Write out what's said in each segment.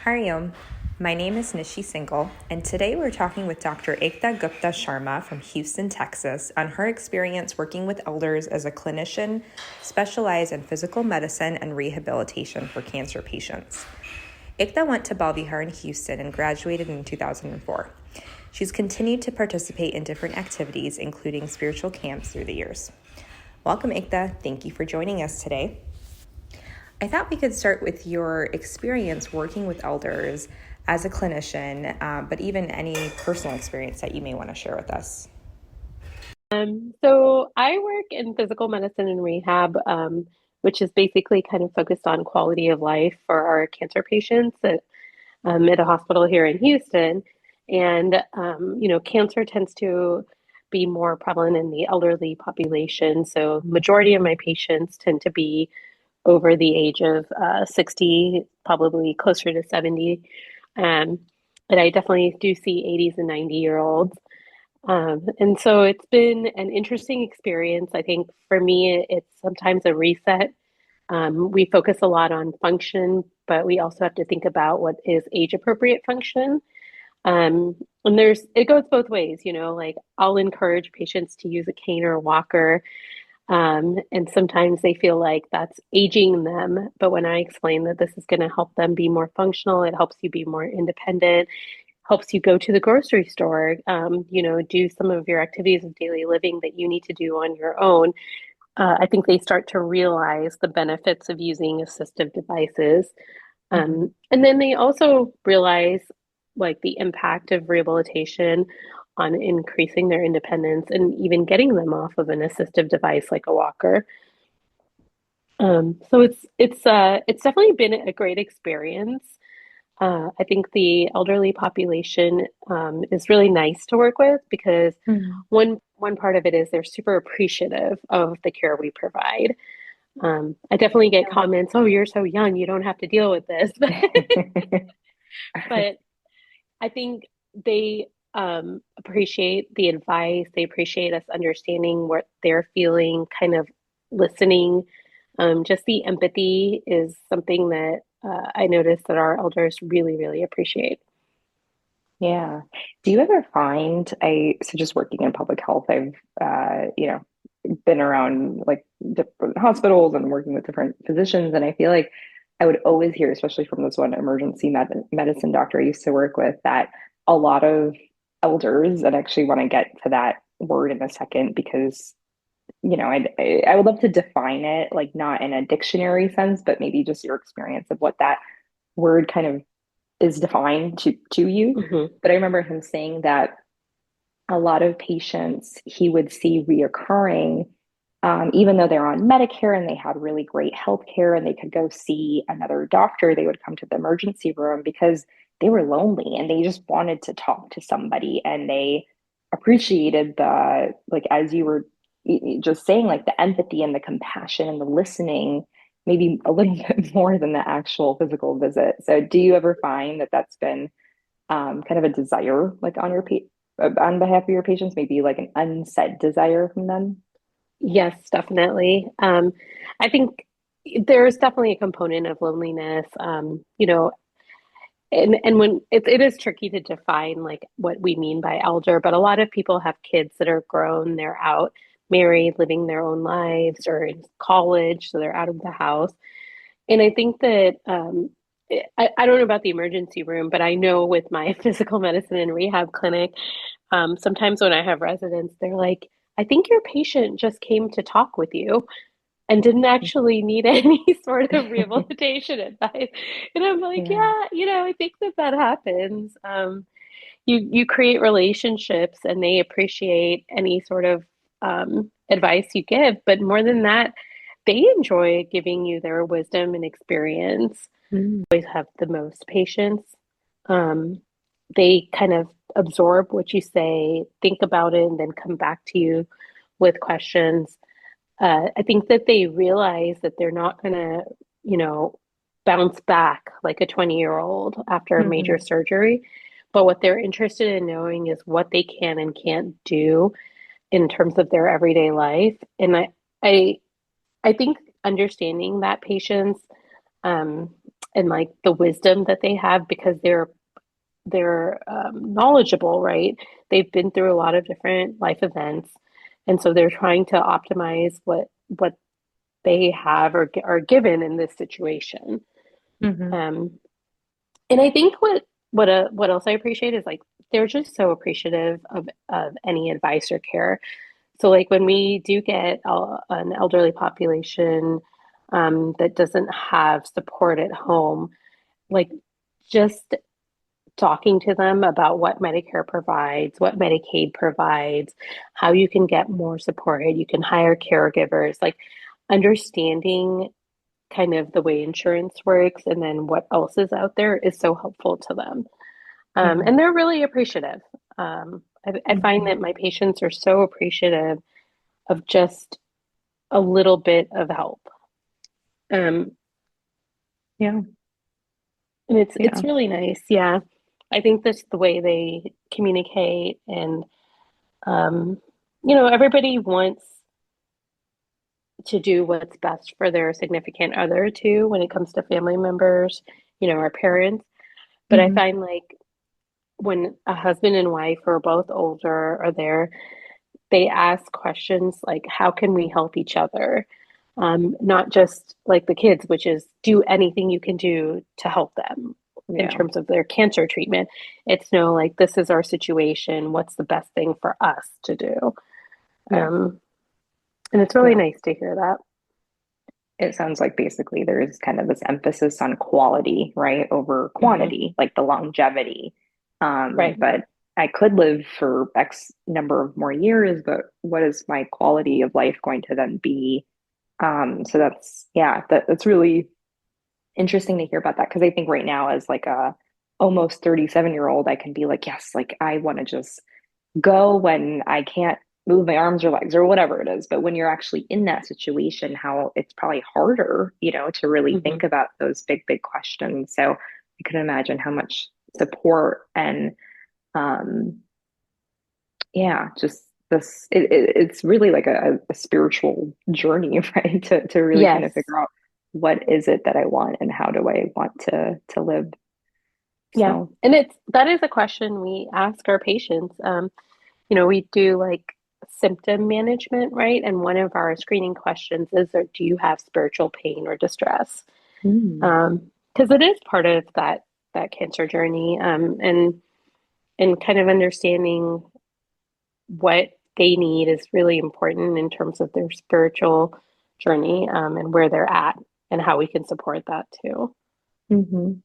Hariom, my name is Nishi Singhal, and today we're talking with Dr. Ekta Gupta Sharma from Houston, Texas, on her experience working with elders as a clinician specialized in physical medicine and rehabilitation for cancer patients. Ekta went to Bala Vihar in Houston and graduated in 2004. She's continued to participate in different activities, including spiritual camps through the years. Welcome, Ekta. Thank you for joining us today. I thought we could start with your experience working with elders as a clinician, but even any personal experience that you may want to share with us. So I work in physical medicine and rehab, which is basically kind of focused on quality of life for our cancer patients at a hospital here in Houston. And, cancer tends to be more prevalent in the elderly population. So majority of my patients tend to be over the age of 60, probably closer to 70. But I definitely do see 80s and 90-year-olds. And so it's been an interesting experience. I think for me, it's sometimes a reset. We focus a lot on function, but we also have to think about what is age appropriate function. And it goes both ways, like I'll encourage patients to use a cane or a walker. And sometimes they feel like that's aging them. But when I explain that this is going to help them be more functional, it helps you be more independent, helps you go to the grocery store, do some of your activities of daily living that you need to do on your own. I think they start to realize the benefits of using assistive devices. And then they also realize like the impact of rehabilitation on increasing their independence and even getting them off of an assistive device like a walker. So it's definitely been a great experience. I think the elderly population is really nice to work with because one part of it is they're super appreciative of the care we provide. I definitely get comments, "Oh, you're so young, you don't have to deal with this." But I think they appreciate the advice. They appreciate us understanding what they're feeling, kind of listening. Just the empathy is something that I notice that our elders really, really appreciate. Yeah. Do you ever find so just working in public health, I've, been around like different hospitals and working with different physicians. And I feel like I would always hear, especially from this one emergency medicine doctor I used to work with, that a lot of elders, and actually want to get to that word in a second because, I would love to define it, like not in a dictionary sense, but maybe just your experience of what that word kind of is defined to you. Hmm. But I remember him saying that a lot of patients he would see reoccurring, even though they're on Medicare and they had really great health care and they could go see another doctor, they would come to the emergency room because they were lonely and they just wanted to talk to somebody, and they appreciated the, like, as you were just saying, like the empathy and the compassion and the listening, maybe a little bit more than the actual physical visit. So do you ever find that that's been kind of a desire, like on behalf of your patients, maybe like an unsaid desire from them? Yes, definitely. I think there's definitely a component of loneliness. And when it is tricky to define like what we mean by elder, but a lot of people have kids that are grown, they're out, married, living their own lives, or in college, so they're out of the house. And I think that I don't know about the emergency room, but I know with my physical medicine and rehab clinic, sometimes when I have residents, they're like, I think your patient just came to talk with you and didn't actually need any sort of rehabilitation advice. And I'm like, Yeah. yeah, I think that happens. You create relationships and they appreciate any sort of advice you give, but more than that, they enjoy giving you their wisdom and experience. Mm. Always have the most patience. Um, they kind of absorb what you say, think about it, and then come back to you with questions. I think that they realize that they're not going to, you know, bounce back like a 20-year-old after a major Mhm. surgery. But what they're interested in knowing is what they can and can't do in terms of their everyday life. And I, I think understanding that patience, um, and like the wisdom that they have because they're knowledgeable, right? They've been through a lot of different life events, and so they're trying to optimize what they have or are given in this situation. Mm-hmm. Um, and I think what else I appreciate is like they're just so appreciative of any advice or care. So like when we do get an elderly population that doesn't have support at home, like just talking to them about what Medicare provides, what Medicaid provides, how you can get more support, you can hire caregivers, like understanding kind of the way insurance works and then what else is out there is so helpful to them. Mm-hmm. And they're really appreciative. I find Mm-hmm. that my patients are so appreciative of just a little bit of help. Um, Yeah. and Yeah. it's really nice. Yeah. I think that's the way they communicate and um, everybody wants to do what's best for their significant other too when it comes to family members, our parents. But I Mm-hmm. find like when a husband and wife who are both older are there, they ask questions like, how can we help each other? Not just like the kids, which is do anything you can do to help them in Yeah. terms of their cancer treatment. It's no like, this is our situation. What's the best thing for us to do? Yeah. And it's really Yeah. nice to hear that. It sounds like basically there is kind of this emphasis on quality, right, over Hmm. quantity, like the longevity. Right. But I could live for X number of more years, but what is my quality of life going to then be? So yeah, that's really interesting to hear about that because I think right now as like a almost 37-year-old, I can be like, yes, like I want to just go when I can't move my arms or legs or whatever it is. But when you're actually in that situation, how it's probably harder, to really Hmm. think about those big, big questions. So I can imagine how much support and um yeah, just it's really like a spiritual journey, right? To really kind of Yes. figure out what is it that I want and how do I want to live. Yeah. So And that is a question we ask our patients. We do like symptom management, right? And one of our screening questions is, do you have spiritual pain or distress? mm, Because it is part of that cancer journey, and kind of understanding what they need is really important in terms of their spiritual journey, and where they're at and how we can support that too. mhm.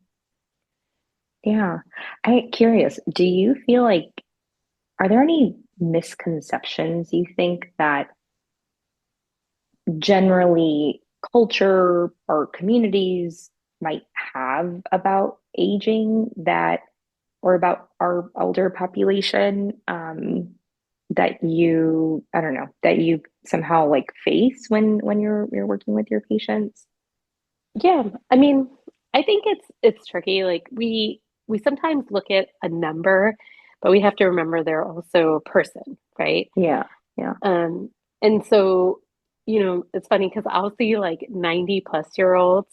Yeah. I curious, do you feel like are there any misconceptions you think that generally culture or communities might have about aging that or about our elder population that I don't know, that you somehow like face when you're working with your patients? Yeah, I mean, I think it's tricky. Like we sometimes look at a number, but we have to remember they're also a person, right? Yeah, yeah. Um, and so, it's funny because I'll see like 90-plus-year-olds,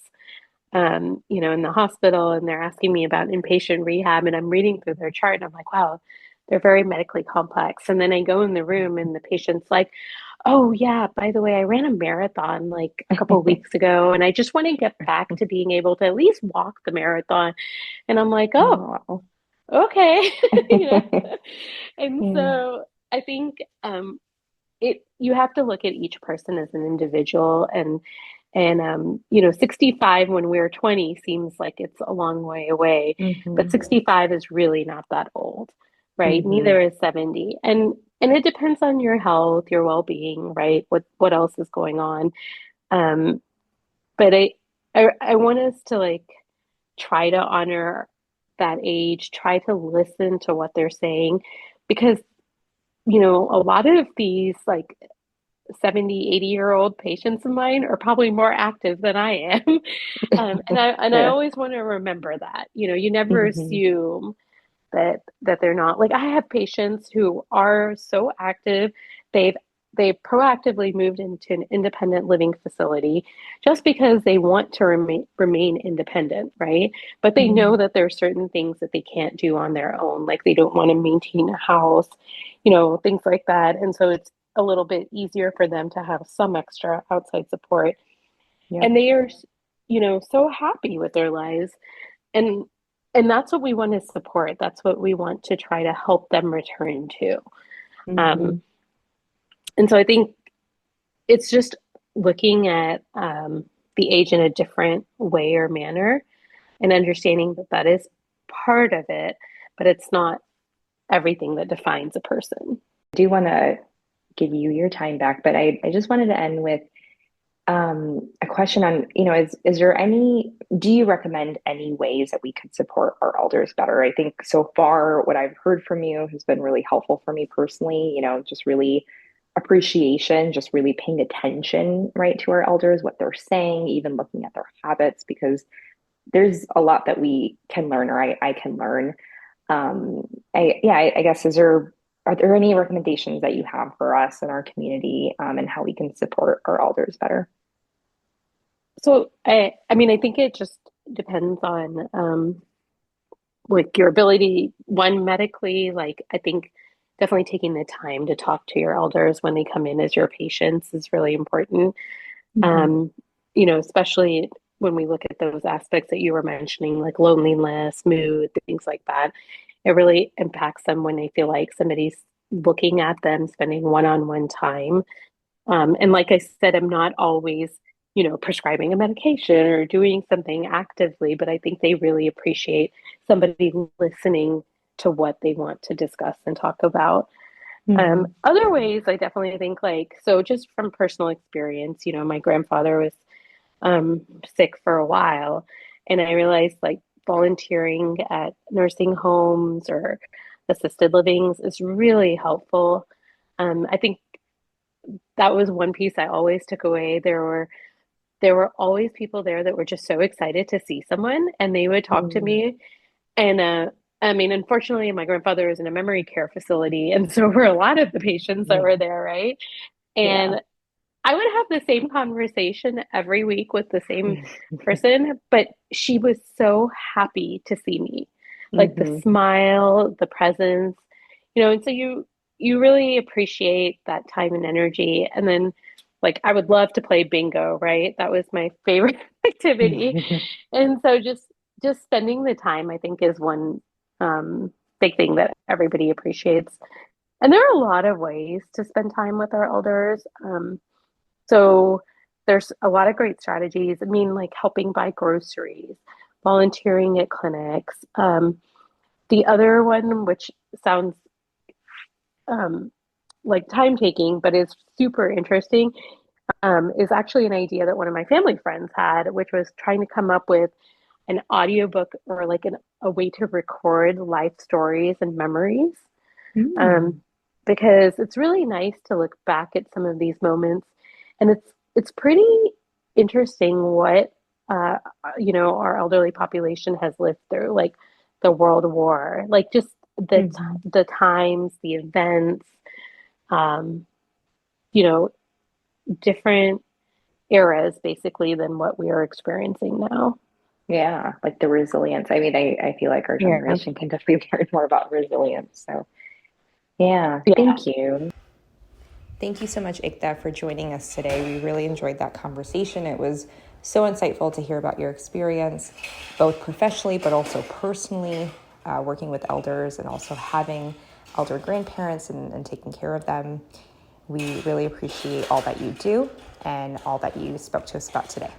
in the hospital, and they're asking me about inpatient rehab, and I'm reading through their chart, and I'm like, wow, they're very medically complex. And then I go in the room, and the patient's like, oh, yeah, by the way, I ran a marathon like a couple of weeks ago, and I just want to get back to being able to at least walk the marathon. And I'm like, oh, Oh, wow. okay. you know. And Yeah. so I think you have to look at each person as an individual, and 65 when we were 20 seems like it's a long way away, but Hmm. 65 is really not that old, right? Hmm. Neither is 70. And it depends on your health, your well-being, right? What else is going on? Um, but I want us to like try to honor that age, try to listen to what they're saying, because a lot of these like 70, 80-year-old patients of mine are probably more active than I am. And I Yeah. always want to remember that. You never Hmm. assume that they're not. Like I have patients who are so active, they've they proactively moved into an independent living facility just because they want to remain independent, right? But they know that there are certain things that they can't do on their own, like they don't want to maintain a house, things like that. And so it's a little bit easier for them to have some extra outside support. Yeah. And they are, so happy with their lives. And that's what we want to support. That's what we want to try to help them return to. And so I think it's just looking at the age in a different way or manner and understanding that that is part of it, but it's not everything that defines a person. I do want to give you your time back, but I just wanted to end with a question on, is there do you recommend any ways that we could support our elders better? I think so far what I've heard from you has been really helpful for me personally, just really appreciation, just really paying attention, right, to our elders, what they're saying, even looking at their habits, because there's a lot that we can learn, or I can learn. I guess, are there any recommendations that you have for us in our community, and how we can support our elders better? So I think it just depends on like your ability, one, medically, like I think definitely taking the time to talk to your elders when they come in as your patients is really important. Especially when we look at those aspects that you were mentioning, like loneliness, mood, things like that. It really impacts them when they feel like somebody's looking at them, spending one-on-one time. And like I said, I'm not always, prescribing a medication or doing something actively, but I think they really appreciate somebody listening to what they want to discuss and talk about. Other ways, I definitely think so just from personal experience, my grandfather was sick for a while, and I realized volunteering at nursing homes or assisted livings is really helpful. I think that was one piece I always took away. There were always people there that were just so excited to see someone, and they would talk to me. And unfortunately, my grandfather was in a memory care facility, and so were a lot of the patients that were there, right? And I would have the same conversation every week with the same person, but she was so happy to see me. Like the smile, the presence, and so you really appreciate that time and energy. And then I would love to play bingo, right? That was my favorite activity. And so just spending the time, I think, is one big thing that everybody appreciates. And there are a lot of ways to spend time with our elders. So there's a lot of great strategies. I mean, like helping buy groceries, volunteering at clinics. The other one, which sounds like time taking, but is super interesting, is actually an idea that one of my family friends had, which was trying to come up with an audiobook or a way to record life stories and memories. Because it's really nice to look back at some of these moments, and it's pretty interesting what our elderly population has lived through, like the World War, just the times, the events, different eras basically than what we are experiencing now. Yeah, like the resilience. I mean, I feel like our generation can definitely learn more about resilience. So thank you. Thank you so much, Ekta, for joining us today. We really enjoyed that conversation. It was so insightful to hear about your experience, both professionally but also personally, working with elders and also having elder grandparents and taking care of them. We really appreciate all that you do and all that you spoke to us about today.